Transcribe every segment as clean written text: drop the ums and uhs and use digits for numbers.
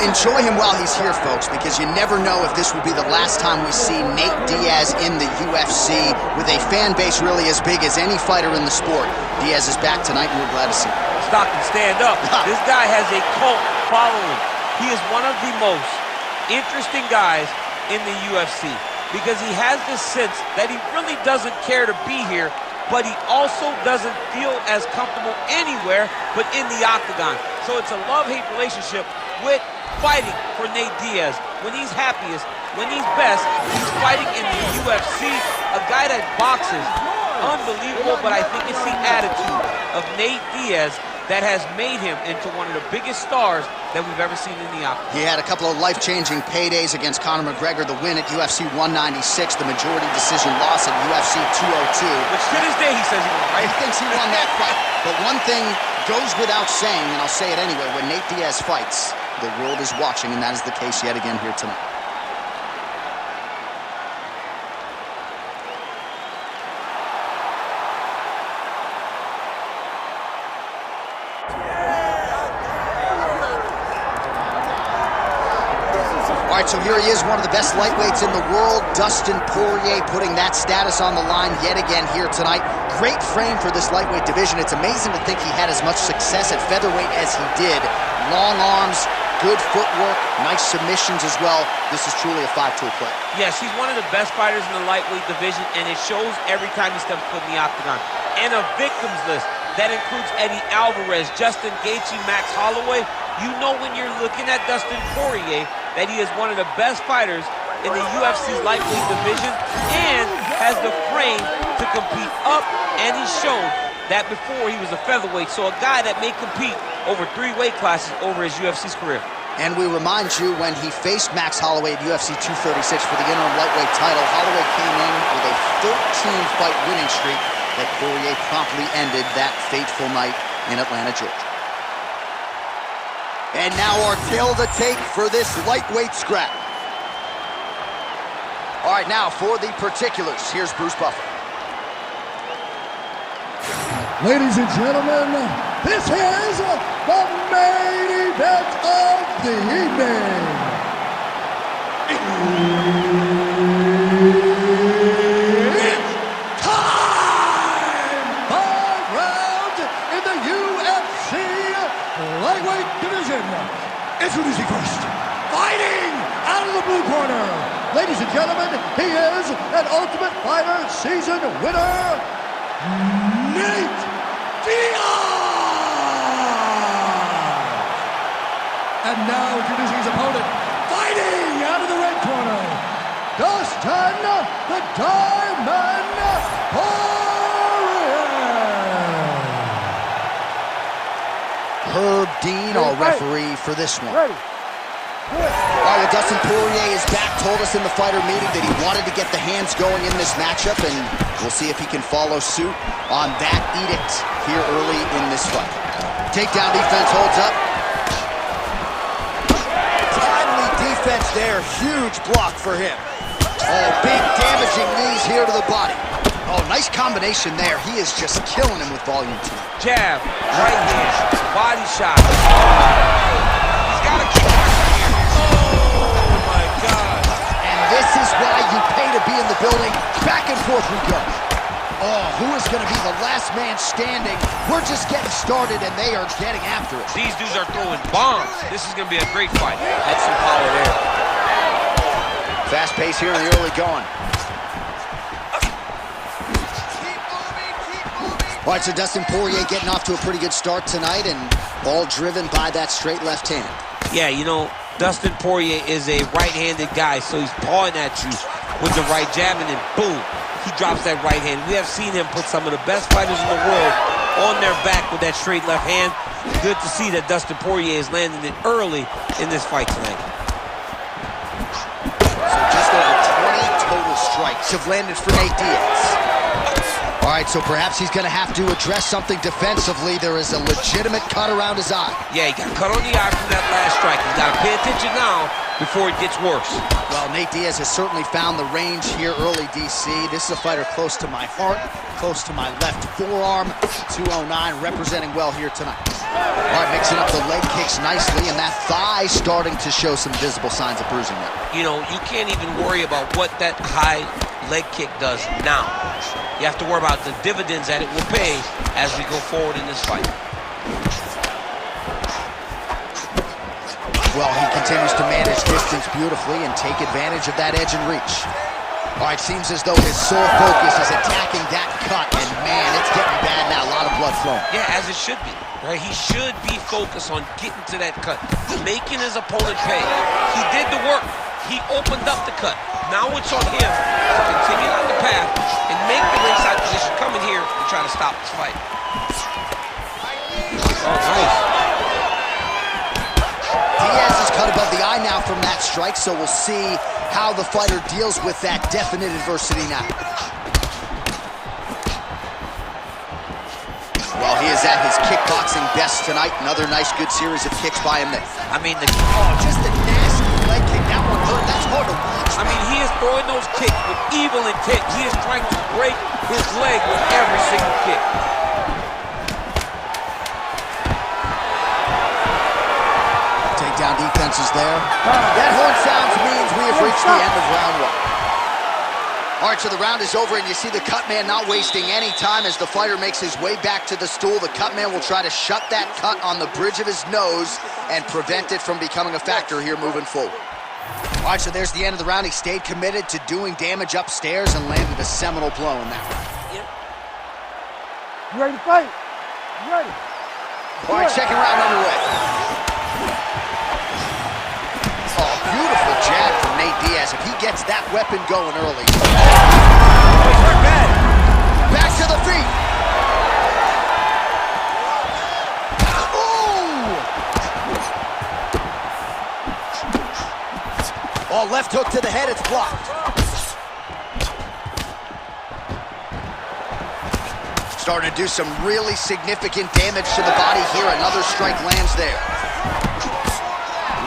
enjoy him while he's here, folks, because you never know if this will be the last time we see Nate Diaz in the UFC with a fan base really as big as any fighter in the sport. Diaz is back tonight, and we're glad to see him. Stockton, stand up. This guy has a cult following. He is one of the most interesting guys in the UFC because he has this sense that he really doesn't care to be here, but he also doesn't feel as comfortable anywhere but in the octagon. So it's a love-hate relationship with fighting for Nate Diaz. When he's happiest, when he's best, he's fighting in the UFC, a guy that boxes. Unbelievable, but I think it's the attitude of Nate Diaz that has made him into one of the biggest stars that we've ever seen in the octagon. He had a couple of life-changing paydays against Conor McGregor, the win at UFC 196, the majority decision loss at UFC 202. Which to this day he says he won, right? He thinks he won that fight. But one thing goes without saying, and I'll say it anyway, when Nate Diaz fights, the world is watching, and that is the case yet again here tonight. All right, so here he is, one of the best lightweights in the world, Dustin Poirier, putting that status on the line yet again here tonight. Great frame for this lightweight division. It's amazing to think he had as much success at featherweight as he did. Long arms, good footwork, nice submissions as well. This is truly a five-tool play. Yes, he's one of the best fighters in the lightweight division, and it shows every time he steps foot in the octagon. And a victims list that includes Eddie Alvarez, Justin Gaethje, Max Holloway. You know when you're looking at Dustin Poirier that he is one of the best fighters in the UFC's lightweight division and has the frame to compete up, and he's shown that before he was a featherweight, so a guy that may compete over 3 weight classes over his UFC's career. And we remind you, when he faced Max Holloway at UFC 236 for the interim lightweight title, Holloway came in with a 13-fight winning streak that Poirier promptly ended that fateful night in Atlanta, Georgia. And now our tale of the tape for this lightweight scrap. All right, now for the particulars, here's Bruce Buffer. Ladies and gentlemen, this is the main event of the evening. It's time! 5 rounds in the UFC lightweight division. Introducing first, fighting out of the blue corner. Ladies and gentlemen, he is an Ultimate Fighter season winner, Nate Diaz! And now introducing his opponent, fighting out of the red corner, Dustin the Diamond Poirier! Herb Dean, our referee for this one. Ready. All right, well, Dustin Poirier is back, told us in the fighter meeting that he wanted to get the hands going in this matchup, and we'll see if he can follow suit on that edict here early in this fight. Takedown defense holds up. Timely defense there, huge block for him. Oh, big damaging knees here to the body. Oh, nice combination there. He is just killing him with volume tonight. Jab, right hand, body shot. He's got to keep working here. Oh, my God. And this is why you pay to be in the building. Back and forth we go. Oh, who is going to be the last man standing? We're just getting started, and they are getting after it. These dudes are throwing bombs. This is going to be a great fight. That's some power there. Fast pace here in the early going. All right, so Dustin Poirier getting off to a pretty good start tonight, and all driven by that straight left hand. Yeah, you know, Dustin Poirier is a right-handed guy, so he's pawing at you with the right jab, and then boom, he drops that right hand. We have seen him put some of the best fighters in the world on their back with that straight left hand. Good to see that Dustin Poirier is landing it early in this fight tonight. So just over 20 total strikes have landed for Nate Diaz. All right, so perhaps he's going to have to address something defensively. There is a legitimate cut around his eye. Yeah, he got cut on the eye from that last strike. He's got to pay attention now before it gets worse. Well, Nate Diaz has certainly found the range here early, DC. This is a fighter close to my heart, close to my left forearm. 209 representing well here tonight. All right, mixing up the leg kicks nicely, and that thigh starting to show some visible signs of bruising now. You know, you can't even worry about what that high leg kick does now. You have to worry about the dividends that it will pay as we go forward in this fight. Well, he continues to manage distance beautifully and take advantage of that edge and reach. All right, seems as though his sole focus is attacking that cut, and man, it's getting bad now. A lot of blood flowing. Yeah, as it should be, right? He should be focused on getting to that cut, making his opponent pay. He did the work. He opened up the cut. Now it's on him to continue on the path and make the ringside position, come in here and try to stop this fight. Oh, nice. Diaz is cut above the eye now from that strike, so we'll see how the fighter deals with that definite adversity now. Well, he is at his kickboxing best tonight. Another nice, good series of kicks by him there. I mean, just a nasty leg kick. That one hurt. That's hard to watch. I mean, he is throwing those kicks with evil intent. He is trying to break his leg with every single kick. Takedown defenses there. That horn sounds means we have reached the end of round one. All right, so the round is over, and you see the cut man not wasting any time as the fighter makes his way back to the stool. The cut man will try to shut that cut on the bridge of his nose and prevent it from becoming a factor here moving forward. All right, so there's the end of the round. He stayed committed to doing damage upstairs and landed a seminal blow in that round. Yep. You ready to fight? You ready? All right, second round underway. Oh, beautiful jab from Nate Diaz. If he gets that weapon going early. Back to the feet. Oh, left hook to the head, it's blocked. Starting to do some really significant damage to the body here. Another strike lands there.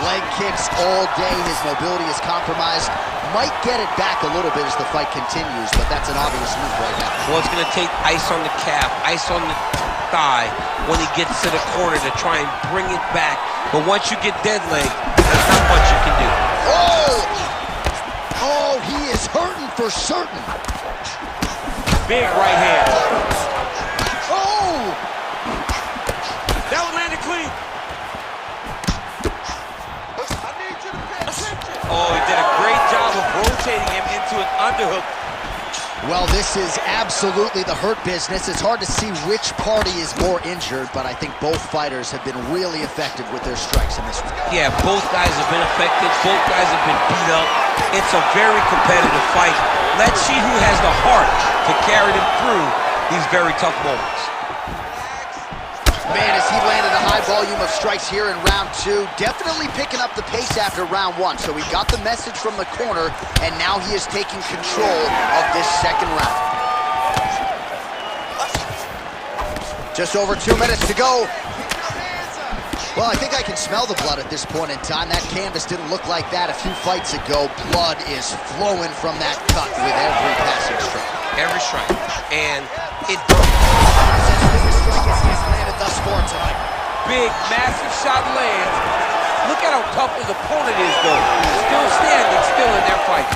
Leg kicks all day. His mobility is compromised. Might get it back a little bit as the fight continues, but that's an obvious move right now. Well, it's going to take ice on the calf, ice on the thigh when he gets to the corner to try and bring it back. But once you get dead leg, there's not much you can do. Oh! Oh, he is hurting for certain. Big right hand. Oh! That one landed clean. Oh, he did a great job of rotating him into an underhook. Well, this is absolutely the hurt business. It's hard to see which party is more injured, but I think both fighters have been really effective with their strikes in this one. Yeah, both guys have been affected. Both guys have been beat up. It's a very competitive fight. Let's see who has the heart to carry them through these very tough moments. Man, as he landed a high volume of strikes here in round two, definitely picking up the pace after round one. So he got the message from the corner, and now he is taking control of this second round. Just over 2 minutes to go. Well, I think I can smell the blood at this point in time. That canvas didn't look like that a few fights ago. Blood is flowing from that cut with every passing strike. Every strike. And it thus far tonight. Big, massive shot lands. Look at how tough his opponent is, though. Still standing, still in their fight.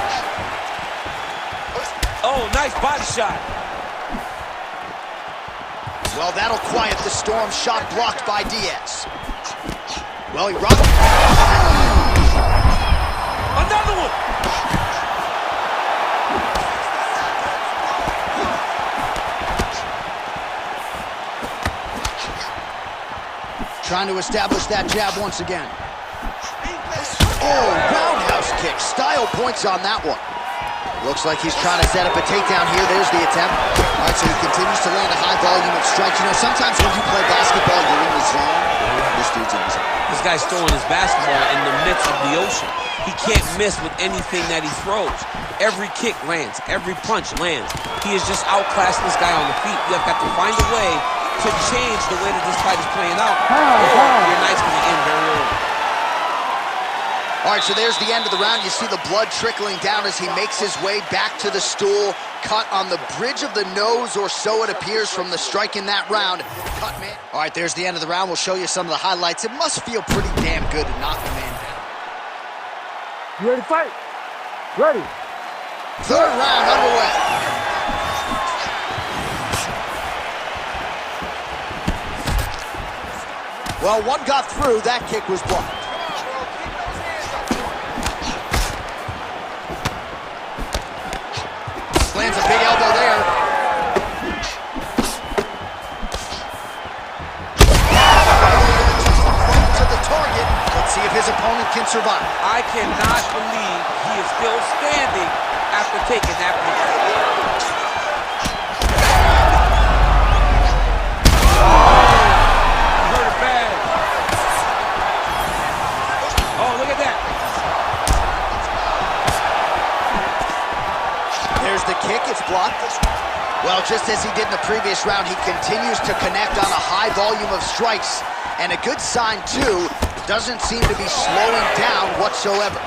Oh, nice body shot. Well, that'll quiet the storm. Shot blocked by Diaz. Well, he rocked. Another one. Trying to establish that jab once again. Oh, roundhouse kick. Style points on that one. Looks like he's trying to set up a takedown here. There's the attempt. All right, so he continues to land a high volume of strikes. You know, sometimes when you play basketball, you're in the zone. This dude's in the zone. This guy's throwing his basketball in the midst of the ocean. He can't miss with anything that he throws. Every kick lands. Every punch lands. He is just outclassing this guy on the feet. You have got to find a way to change the way that this fight is playing out. Your night's going to end very early. All right, so there's the end of the round. You see the blood trickling down as he makes his way back to the stool. Cut on the bridge of the nose, or so it appears from the strike in that round. Cut, man. All right, there's the end of the round. We'll show you some of the highlights. It must feel pretty damn good to knock the man down. You ready to fight? Ready. Third round underway. Well, one got through. That kick was blocked. Lands a big elbow there. To the target. Let's see if his opponent can survive. I cannot believe he is still standing after taking that punch. He hurt it bad. Oh, look at that. There's the kick, it's blocked. Well, just as he did in the previous round, he continues to connect on a high volume of strikes. And a good sign, too, doesn't seem to be slowing down whatsoever.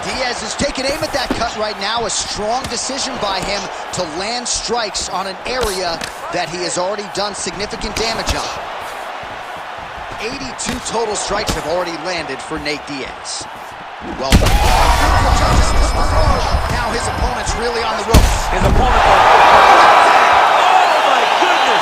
Diaz is taking aim at that cut right now. A strong decision by him to land strikes on an area that he has already done significant damage on. 82 total strikes have already landed for Nate Diaz. Well done. Now his opponent's really on the ropes. His opponent. Oh my goodness!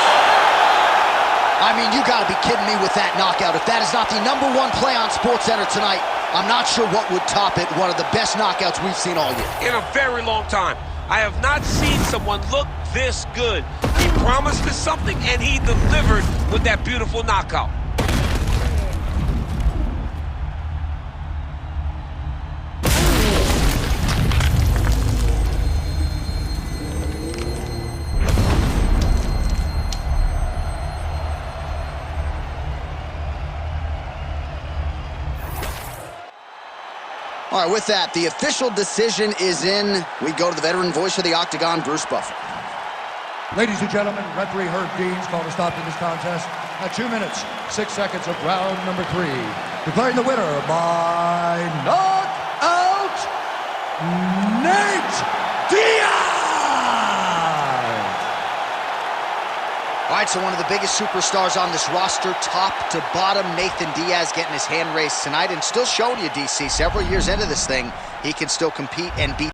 I mean, you gotta be kidding me with that knockout. If that is not the #1 play on SportsCenter tonight, I'm not sure what would top it. One of the best knockouts we've seen all year. In a very long time. I have not seen someone look this good. He promised us something and he delivered with that beautiful knockout. All right, with that, the official decision is in. We go to the veteran voice of the Octagon, Bruce Buffer. Ladies and gentlemen, referee Herb Deans called a stop to this contest at 2 minutes, 6 seconds of round number 3. Declaring the winner by knockout, Nate Diaz! All right, so one of the biggest superstars on this roster, top to bottom, Nathan Diaz getting his hand raised tonight and still showing you, DC, several years into this thing, he can still compete and beat